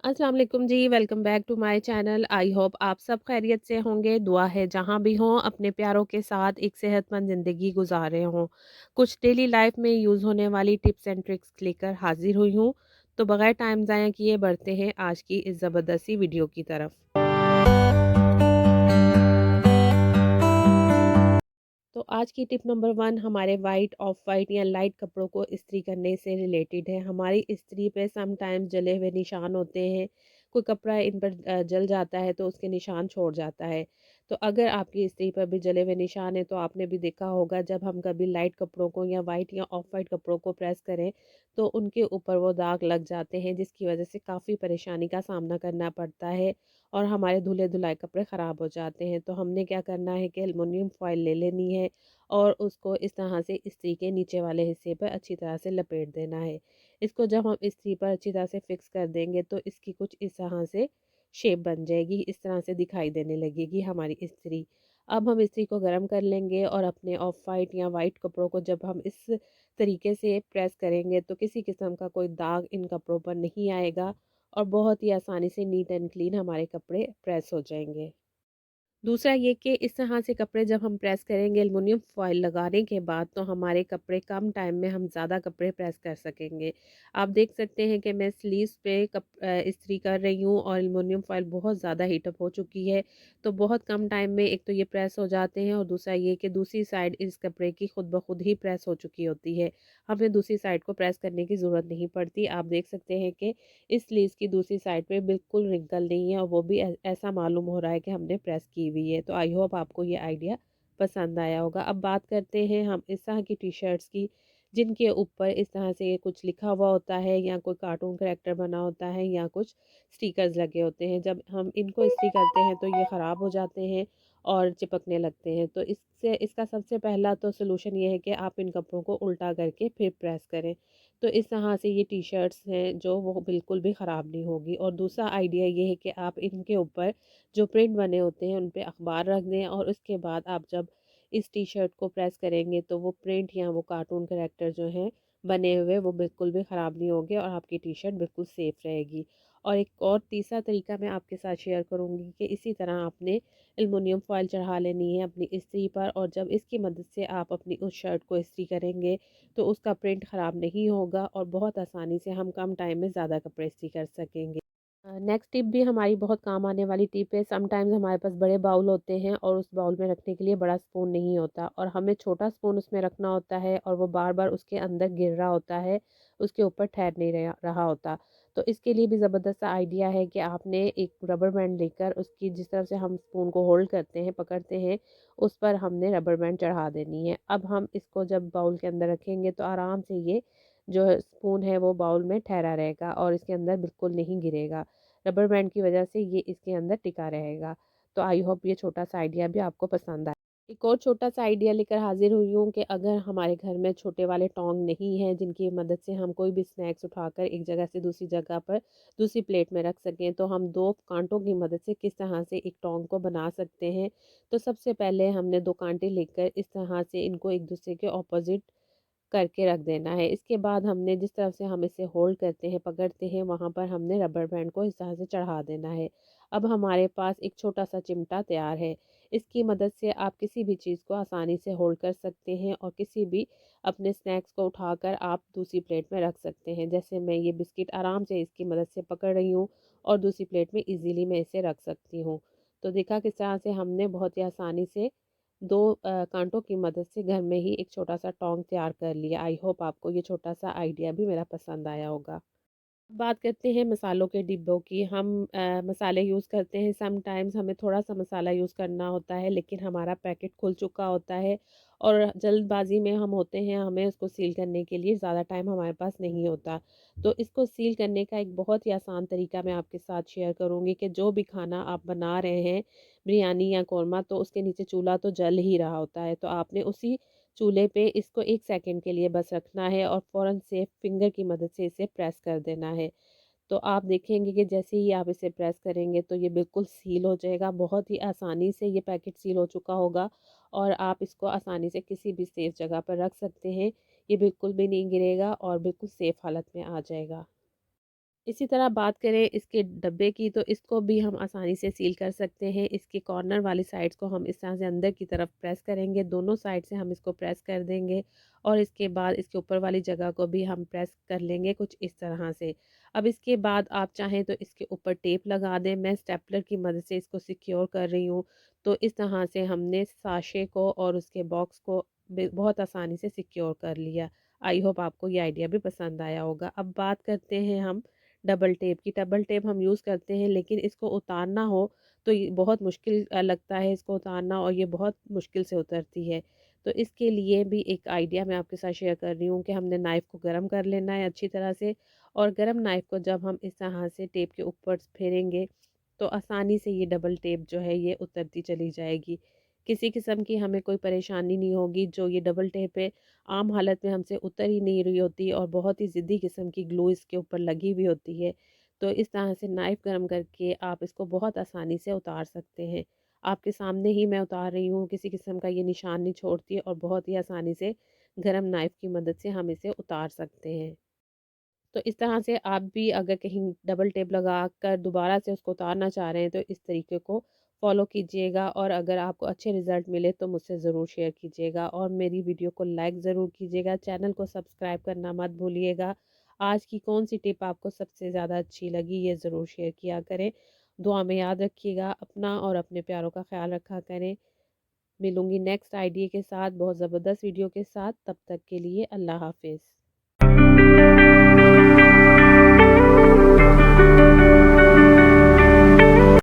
अस्सलाम वालेकुम जी, welcome back to my channel. I hope आप सब खैरियत से होंगे। दुआ है जहाँ भी हों अपने प्यारों के साथ एक सेहतमंद ज़िंदगी गुजार रहे हों। कुछ डेली लाइफ में यूज़ होने वाली टिप्स एंड ट्रिक्स लेकर हाजिर हुई हूँ। तो बगैर टाइम ज़ाया किए बढ़ते हैं आज की इस ज़बरदस्ती वीडियो की तरफ। तो आज की टिप नंबर 1 हमारे वाइट, ऑफ वाइट या लाइट कपड़ों को इस्त्री करने से रिलेटेड है। हमारी इस्त्री पे समटाइम्स जले हुए निशान होते हैं। कोई कपड़ा इन पर जल जाता है तो उसके निशान छोड़ जाता है। तो अगर आपकी इस्त्री पर भी जले हुए निशान हैं तो आपने भी देखा होगा जब हम कभी लाइट कपड़ों को या वाइट या ऑफ वाइट कपड़ों को प्रेस करें तो उनके ऊपर वो दाग लग जाते हैं, जिसकी वज़ह से काफ़ी परेशानी का सामना करना पड़ता है और हमारे धुले-धुलाए कपड़े ख़राब हो जाते हैं। तो हमने क्या करना है कि एल्युमिनियम फ़ॉइल ले लेनी है और उसको इस तरह से इस्त्री के नीचे वाले हिस्से पर अच्छी तरह से लपेट देना है। इसको जब हम इस्त्री पर अच्छी तरह से फिक्स कर देंगे तो इसकी कुछ इस तरह से शेप बन जाएगी, इस तरह से दिखाई देने लगेगी हमारी इस्त्री। अब हम इस्त्री को गर्म कर लेंगे और अपने ऑफ वाइट या वाइट कपड़ों को जब हम इस तरीके से प्रेस करेंगे तो किसी किस्म का कोई दाग इन कपड़ों पर नहीं आएगा और बहुत ही आसानी से नीट एंड क्लीन हमारे कपड़े प्रेस हो जाएंगे। दूसरा ये कि इस तरह से कपड़े जब हम प्रेस करेंगे एल्युमिनियम फॉइल लगाने के बाद तो हमारे कपड़े कम टाइम में हम ज़्यादा कपड़े प्रेस कर सकेंगे। आप देख सकते हैं कि मैं स्लीव्स पे इस्त्री कर रही हूँ और एल्युमिनियम फॉइल बहुत ज़्यादा हीटअप हो चुकी है। तो बहुत कम टाइम में एक तो ये प्रेस हो जाते हैं और दूसरा ये कि दूसरी साइड इस कपड़े की खुद ब खुद ही प्रेस हो चुकी होती है। हमें दूसरी साइड को प्रेस करने की ज़रूरत नहीं पड़ती। आप देख सकते हैं कि इस स्लीव्स की दूसरी साइड पे बिल्कुल रिंकल नहीं है और वो भी ऐसा मालूम हो रहा है कि हमने प्रेस की हुई है। तो आई होप आपको ये आइडिया पसंद आया होगा। अब बात करते हैं हम इस तरह की टी शर्ट्स की जिनके ऊपर इस तरह से कुछ लिखा हुआ होता है या कोई कार्टून कैरेक्टर बना होता है या कुछ स्टिकर्स लगे होते हैं। जब हम इनको इस्त्री करते हैं तो ये ख़राब हो जाते हैं और चिपकने लगते हैं। तो इससे इसका सबसे पहला तो सलूशन ये है कि आप इन कपड़ों को उल्टा करके फिर प्रेस करें। तो इस तरह से ये टी-शर्ट्स हैं जो वो बिल्कुल भी ख़राब नहीं होगी। और दूसरा आइडिया ये है कि आप इनके ऊपर जो प्रिंट बने होते हैं उन पे अखबार रख दें और उसके बाद आप जब इस टी-शर्ट को प्रेस करेंगे तो वो प्रिंट या वो कार्टून कैरेक्टर जो हैं बने हुए वो बिल्कुल भी ख़राब नहीं होंगे और आपकी टी-शर्ट बिल्कुल सेफ़ रहेगी। और एक और तीसरा तरीका मैं आपके साथ शेयर करूँगी कि इसी तरह आपने एल्युमिनियम फॉइल चढ़ा लेनी है अपनी इस्त्री पर और जब इसकी मदद से आप अपनी उस शर्ट को इस्त्री करेंगे तो उसका प्रिंट ख़राब नहीं होगा और बहुत आसानी से हम कम टाइम में ज़्यादा कपड़े इस्त्री कर सकेंगे। नेक्स्ट टिप भी हमारी बहुत काम आने वाली टिप है। समटाइम्स हमारे पास बड़े बाउल होते हैं और उस बाउल में रखने के लिए बड़ा स्पून नहीं होता और हमें छोटा स्पून उसमें रखना होता है और वो बार-बार उसके अंदर गिर रहा होता है, उसके ऊपर ठहर नहीं रहा रहा होता। तो इसके लिए भी ज़बरदस्त सा आइडिया है कि आपने एक रबर बैंड लेकर उसकी जिस तरफ से हम स्पून को होल्ड करते हैं, पकड़ते हैं, उस पर हमने रबर बैंड चढ़ा देनी है। अब हम इसको जब बाउल के अंदर रखेंगे तो आराम से ये जो स्पून है वो बाउल में ठहरा रहेगा और इसके अंदर बिल्कुल नहीं गिरेगा। रबर बैंड की वजह से ये इसके अंदर टिका रहेगा। तो आई होप ये छोटा-सा आइडिया भी आपको पसंद आए। एक और छोटा-सा आइडिया लेकर हाज़िर हुई हूँ कि अगर हमारे घर में छोटे वाले टोंग नहीं हैं, जिनकी मदद से हम कोई भी स्नैक्स उठाकर एक जगह से दूसरी जगह पर दूसरी प्लेट में रख सकें, तो हम 2 काँटों की मदद से किस तरह से एक टोंग को बना सकते हैं। तो सबसे पहले हमने 2 काँटे लेकर इस तरह से इनको एक-दूसरे के ऑपोज़िट करके रख देना है। इसके बाद हमने जिस तरफ से हम इसे होल्ड करते हैं, पकड़ते हैं, वहाँ पर हमने रबर बैंड को इस तरह से चढ़ा देना है। अब हमारे पास एक छोटा-सा चिमटा तैयार है। इसकी मदद से आप किसी भी चीज़ को आसानी से होल्ड कर सकते हैं और किसी भी अपने स्नैक्स को उठाकर आप दूसरी प्लेट में रख सकते हैं। जैसे मैं ये बिस्किट आराम से इसकी मदद से पकड़ रही हूँ और दूसरी प्लेट में ईज़िली मैं इसे रख सकती हूँ। तो देखा किस तरह से हमने बहुत ही आसानी से 2 काँटों की मदद से घर में ही एक छोटा-सा टोंग तैयार कर लिया। आई होप आपको ये छोटा-सा आइडिया भी मेरा पसंद आया होगा। बात करते हैं मसालों के डिब्बों की। हम मसाले यूज़ करते हैं, समटाइम्स हमें थोड़ा-सा मसाला यूज़ करना होता है, लेकिन हमारा पैकेट खुल चुका होता है और जल्दबाज़ी में हम होते हैं, हमें उसको सील करने के लिए ज़्यादा टाइम हमारे पास नहीं होता। तो इसको सील करने का एक बहुत ही आसान तरीका मैं आपके साथ शेयर करूँगी कि जो भी खाना आप बना रहे हैं, बिरयानी या कोरमा, तो उसके नीचे चूल्हा तो जल ही रहा होता है। तो आपने उसी चूल्हे पे इसको 1 सेकंड के लिए बस रखना है और फ़ौरन से फिंगर की मदद से इसे प्रेस कर देना है। तो आप देखेंगे कि जैसे ही आप इसे प्रेस करेंगे तो ये बिल्कुल सील हो जाएगा। बहुत ही आसानी से ये पैकेट सील हो चुका होगा और आप इसको आसानी से किसी भी सेफ़ जगह पर रख सकते हैं। ये बिल्कुल भी नहीं गिरेगा और बिल्कुल सेफ़ हालत में आ जाएगा। इसी तरह बात करें इसके डब्बे की, तो इसको भी हम आसानी से सील कर सकते हैं। इसके कॉर्नर वाली साइड्स को हम इस तरह से अंदर की तरफ प्रेस करेंगे, दोनों साइड से हम इसको प्रेस कर देंगे और इसके बाद इसके ऊपर वाली जगह को भी हम प्रेस कर लेंगे कुछ इस तरह से। अब इसके बाद आप चाहें तो इसके ऊपर टेप लगा दें, मैं स्टेपलर की मदद से इसको सिक्योर कर रही हूँ। तो इस तरह से हमने साशे को और उसके बॉक्स को बहुत आसानी से सिक्योर कर लिया। आई होप आपको ये आइडिया भी पसंद आया होगा। अब बात करते हैं हम डबल टेप की। डबल टेप हम यूज़ करते हैं, लेकिन इसको उतारना हो तो ये बहुत मुश्किल लगता है इसको उतारना, और ये बहुत मुश्किल से उतरती है। तो इसके लिए भी एक आइडिया मैं आपके साथ शेयर कर रही हूँ कि हमने नाइफ़ को गर्म कर लेना है अच्छी तरह से, और गर्म नाइफ़ को जब हम इस तरह से टेप के ऊपर फेरेंगे तो आसानी से ये डबल टेप जो है ये उतरती चली जाएगी। किसी किस्म की हमें कोई परेशानी नहीं होगी। जो ये डबल टेप है आम हालत में हमसे उतर ही नहीं रही होती और बहुत ही ज़िद्दी किस्म की ग्लू इसके ऊपर लगी हुई होती है। तो इस तरह से नाइफ़ गरम करके आप इसको बहुत आसानी से उतार सकते हैं। आपके सामने ही मैं उतार रही हूँ, किसी किस्म का ये निशान नहीं छोड़ती और बहुत ही आसानी से गरम नाइफ़ की मदद से हम इसे उतार सकते हैं। तो इस तरह से आप भी अगर कहीं डबल टेप लगा कर दोबारा से उसको उतारना चाह रहे हैं तो इस तरीके को फॉलो कीजिएगा, और अगर आपको अच्छे रिज़ल्ट मिले तो मुझसे ज़रूर शेयर कीजिएगा और मेरी वीडियो को लाइक ज़रूर कीजिएगा, चैनल को सब्सक्राइब करना मत भूलिएगा। आज की कौन-सी टिप आपको सबसे ज़्यादा अच्छी लगी ये ज़रूर शेयर किया करें। दुआ में याद रखिएगा अपना और अपने प्यारों का ख़्याल रखा करें। मिलूँगी नेक्स्ट आइडिया के साथ, बहुत ज़बरदस्त वीडियो के साथ, तब तक के लिए अल्लाह हाफ़िज़।